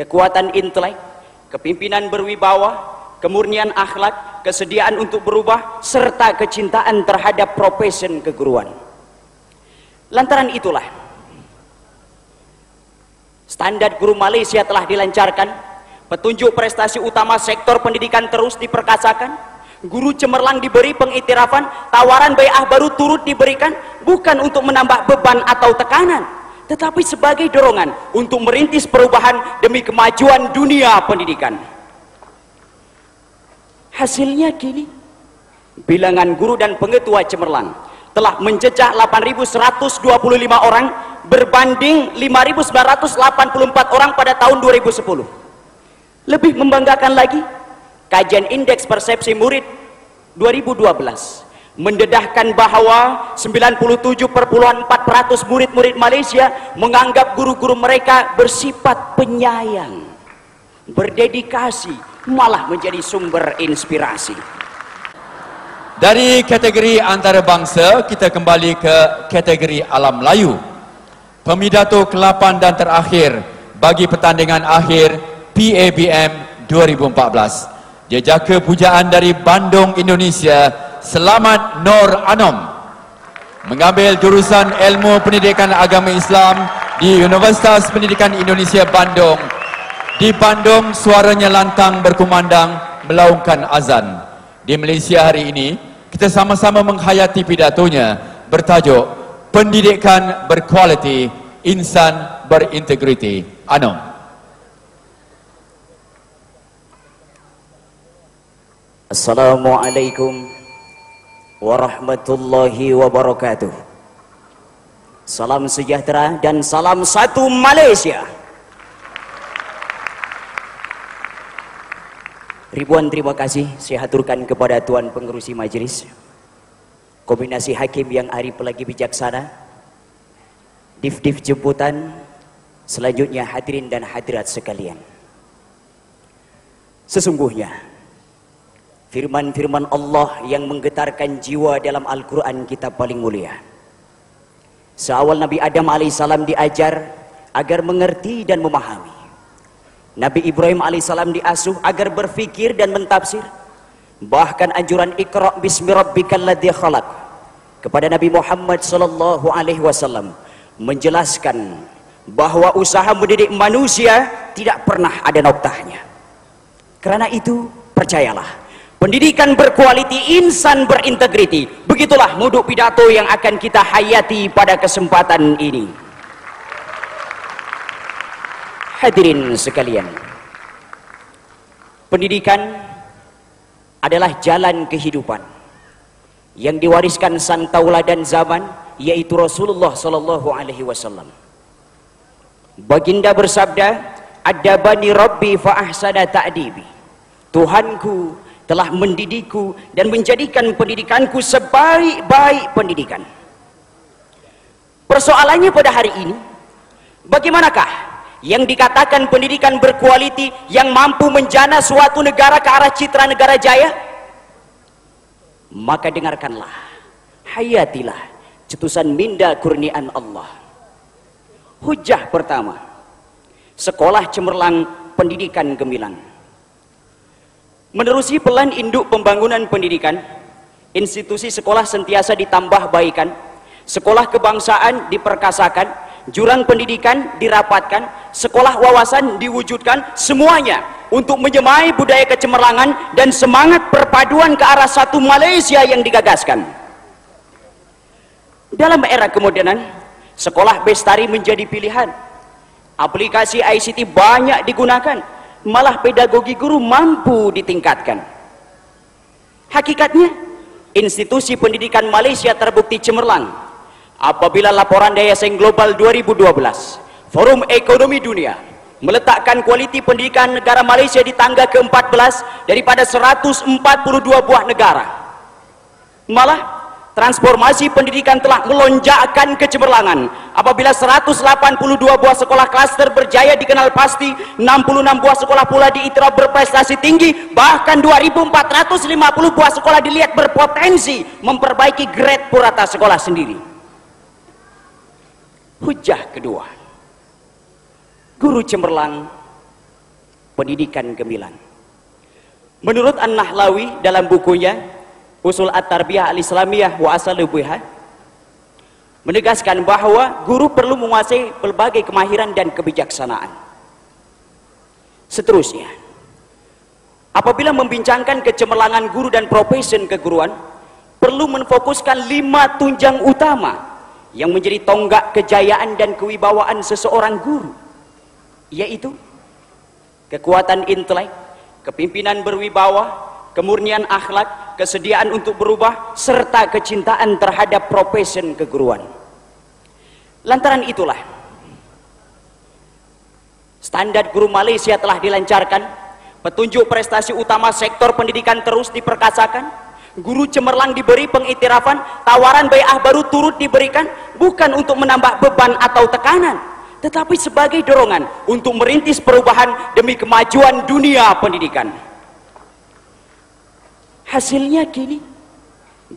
kekuatan intelek, kepimpinan berwibawa, kemurnian akhlak, kesediaan untuk berubah, serta kecintaan terhadap profesi keguruan. Lantaran itulah standar guru Malaysia telah dilancarkan, petunjuk prestasi utama sektor pendidikan terus diperkasakan, guru cemerlang diberi pengiktirafan, tawaran bai'ah baru turut diberikan, bukan untuk menambah beban atau tekanan, tetapi sebagai dorongan untuk merintis perubahan demi kemajuan dunia pendidikan. Hasilnya kini bilangan guru dan pengetua cemerlang telah menjejak 8.125 orang berbanding 5.984 orang pada tahun 2010. Lebih membanggakan lagi, kajian indeks persepsi murid 2012 mendedahkan bahwa 97,4% murid-murid Malaysia menganggap guru-guru mereka bersifat penyayang, berdedikasi, malah menjadi sumber inspirasi. Dari kategori antarabangsa, kita kembali ke kategori alam Melayu. Pemidato ke-8 dan terakhir bagi pertandingan akhir PABM 2014. Jejaka pujaan dari Bandung, Indonesia, Selamat Nur Anom. Mengambil jurusan Ilmu Pendidikan Agama Islam di Universitas Pendidikan Indonesia Bandung. Di Bandung, suaranya lantang berkumandang melaungkan azan. Di Malaysia hari ini, kita sama-sama menghayati pidatonya bertajuk Pendidikan Berkualiti, Insan Berintegriti. Anom. Assalamualaikum warahmatullahi wabarakatuh. Salam sejahtera dan salam satu Malaysia. Ribuan terima kasih saya haturkan kepada Tuan Pengerusi Majlis, kombinasi hakim yang arif lagi bijaksana, div-div jemputan, selanjutnya hadirin dan hadirat sekalian. Sesungguhnya firman-firman Allah yang menggetarkan jiwa dalam Al-Quran kita paling mulia. Seawal Nabi Adam alaihissalam diajar agar mengerti dan memahami, Nabi Ibrahim alaihissalam diasuh agar berfikir dan mentafsir, bahkan anjuran Iqra' bismi rabbikal ladzi khalaq kepada Nabi Muhammad sallallahu alaihi wasallam menjelaskan bahwa usaha mendidik manusia tidak pernah ada noktahnya. Karena itu percayalah, pendidikan berkualiti, insan berintegriti. Begitulah muduk pidato yang akan kita hayati pada kesempatan ini. Hadirin sekalian, pendidikan adalah jalan kehidupan yang diwariskan sang tauladan zaman, yaitu Rasulullah sallallahu alaihi wasallam. Baginda bersabda, "Adabani Rabbi fa ahsana ta'dibi." Tuhanku telah mendidikku dan menjadikan pendidikanku sebaik-baik pendidikan. Persoalannya pada hari ini, bagaimanakah yang dikatakan pendidikan berkualiti yang mampu menjana suatu negara ke arah citra negara jaya? Maka dengarkanlah, hayatilah cetusan minda kurniaan Allah. Hujah pertama, sekolah cemerlang, pendidikan gemilang. Menerusi pelan induk pembangunan pendidikan, institusi sekolah sentiasa ditambah baikan, sekolah kebangsaan diperkasakan, jurang pendidikan dirapatkan, sekolah wawasan diwujudkan, semuanya untuk menyemai budaya kecemerlangan dan semangat perpaduan ke arah satu Malaysia yang digagaskan. Dalam era kemodernan, sekolah bestari menjadi pilihan. Aplikasi ICT banyak digunakan, malah pedagogi guru mampu ditingkatkan. Hakikatnya, institusi pendidikan Malaysia terbukti cemerlang apabila laporan Daya Saing Global 2012 Forum Ekonomi Dunia meletakkan kualiti pendidikan negara Malaysia di tangga ke-14 daripada 142 buah negara. Malah transformasi pendidikan telah melonjakkan kecemerlangan apabila 182 buah sekolah klaster berjaya dikenal pasti, 66 buah sekolah pula diiktiraf berprestasi tinggi, bahkan 2.450 buah sekolah dilihat berpotensi memperbaiki grade purata sekolah sendiri. Hujah kedua, guru cemerlang, pendidikan gemilang. Menurut An-Nahlawi dalam bukunya Usul At-Tarbiyah Al-Islamiyah wa Asalubiha menegaskan bahwa guru perlu menguasai berbagai kemahiran dan kebijaksanaan. Seterusnya, apabila membincangkan kecemerlangan guru dan profesi keguruan, perlu menfokuskan 5 tunjang utama yang menjadi tonggak kejayaan dan kewibawaan seseorang guru, yaitu kekuatan intelek, kepimpinan berwibawa, kemurnian akhlak, kesediaan untuk berubah, serta kecintaan terhadap profesi keguruan. Lantaran itulah standar guru Malaysia telah dilancarkan, petunjuk prestasi utama sektor pendidikan terus diperkasakan, guru cemerlang diberi pengiktirafan, tawaran bai'ah baru turut diberikan, bukan untuk menambah beban atau tekanan, tetapi sebagai dorongan untuk merintis perubahan demi kemajuan dunia pendidikan. Hasilnya kini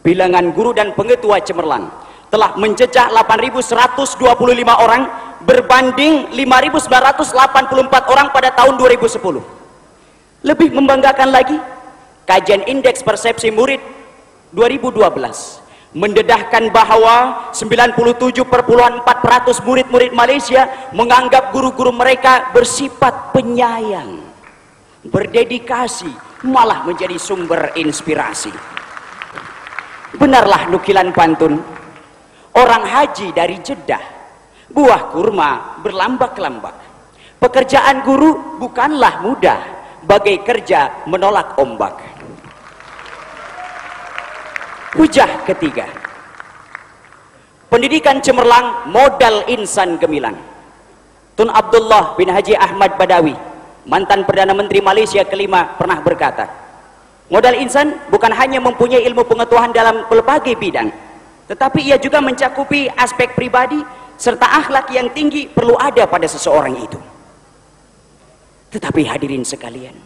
bilangan guru dan pengetua cemerlang telah mencecah 8.125 orang berbanding 5.984 orang pada tahun 2010. Lebih membanggakan lagi, kajian indeks persepsi murid 2012 mendedahkan bahwa 97,4% murid-murid Malaysia menganggap guru-guru mereka bersifat penyayang, berdedikasi, malah menjadi sumber inspirasi. Benarlah nukilan pantun, orang haji dari Jeddah, buah kurma berlambak-lambak. Pekerjaan guru bukanlah mudah, bagai kerja menolak ombak. Hujah ketiga, pendidikan cemerlang modal insan gemilang. Tun Abdullah bin Haji Ahmad Badawi, mantan Perdana Menteri Malaysia kelima, pernah berkata, modal insan bukan hanya mempunyai ilmu pengetahuan dalam berbagai bidang, tetapi ia juga mencakupi aspek pribadi serta akhlak yang tinggi perlu ada pada seseorang itu. Tetapi hadirin sekalian,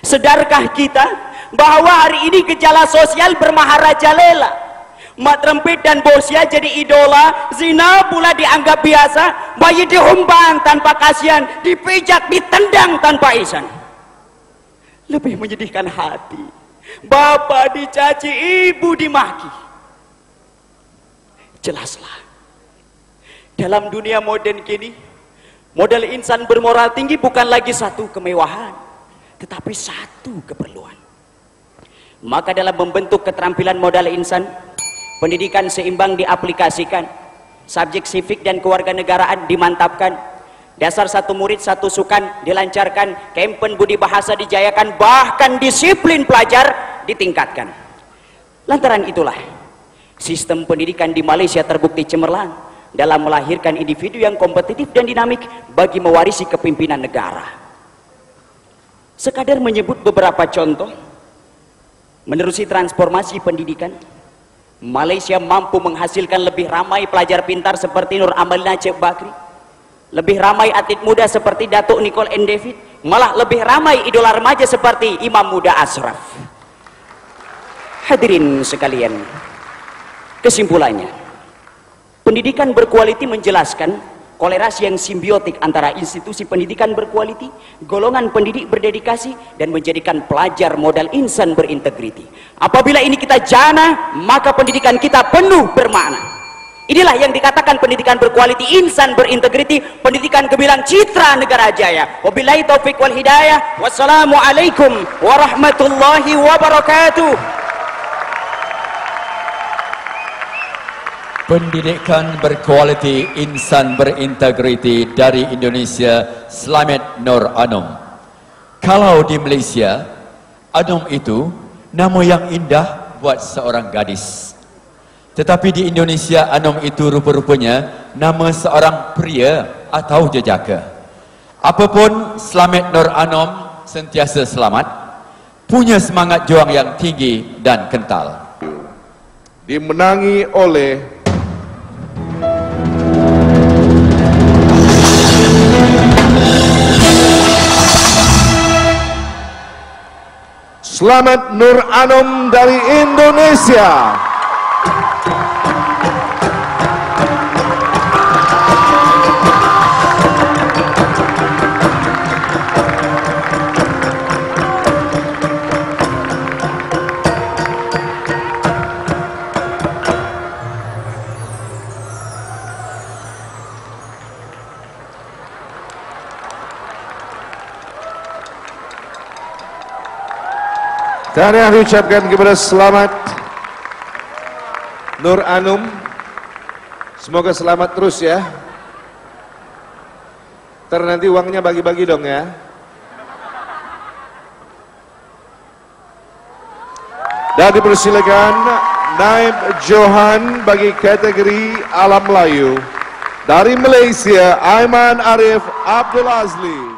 sedarkah kita bahwa hari ini gejala sosial bermaharajalela? Mat rempit dan bosia jadi idola, zina pula dianggap biasa, bayi dihumbang tanpa kasihan, dipijak, ditendang tanpa ihsan. Lebih menyedihkan hati, bapak dicaci, ibu dimaki. Jelaslah, dalam dunia modern kini, modal insan bermoral tinggi bukan lagi satu kemewahan, tetapi satu keperluan. Maka dalam membentuk keterampilan modal insan, pendidikan seimbang diaplikasikan, subjek sivik dan kewarganegaraan dimantapkan, dasar satu murid satu sukan dilancarkan, kempen budi bahasa dijayakan, bahkan disiplin pelajar ditingkatkan. Lantaran itulah sistem pendidikan di Malaysia terbukti cemerlang dalam melahirkan individu yang kompetitif dan dinamik bagi mewarisi kepimpinan negara. Sekadar menyebut beberapa contoh, menerusi transformasi pendidikan, Malaysia mampu menghasilkan lebih ramai pelajar pintar seperti Nur Amalina Cik Bakri, lebih ramai atlet muda seperti Datuk Nicole and David, malah lebih ramai idola remaja seperti Imam Muda Ashraf. Hadirin sekalian, kesimpulannya, pendidikan berkualiti menjelaskan kolerasi yang simbiotik antara institusi pendidikan berkualiti, golongan pendidik berdedikasi, dan menjadikan pelajar modal insan berintegriti. Apabila ini kita jana, maka pendidikan kita penuh bermakna. Inilah yang dikatakan pendidikan berkualiti, insan berintegriti, pendidikan gemilang, citra negara jaya. Wabillahi taufiq wal hidayah. Wassalamualaikum warahmatullahi wabarakatuh. Pendidikan berkualiti, insan berintegriti dari Indonesia, Slamet Nur Anom. Kalau di Malaysia, Anom itu nama yang indah buat seorang gadis. Tetapi di Indonesia, Anom itu rupa-rupanya nama seorang pria atau jejaka. Apapun, Slamet Nur Anom sentiasa selamat, punya semangat juang yang tinggi dan kental. Dimenangi oleh Slamet Nur Anom dari Indonesia. Tahniah diucapkan kepada selamat Nur Anum. Semoga selamat terus ya. Ntar nanti uangnya bagi-bagi dong ya. Dan dipersilakan Naib Johan bagi kategori Alam Layu. Dari Malaysia, Aiman Arif Abdul Azli.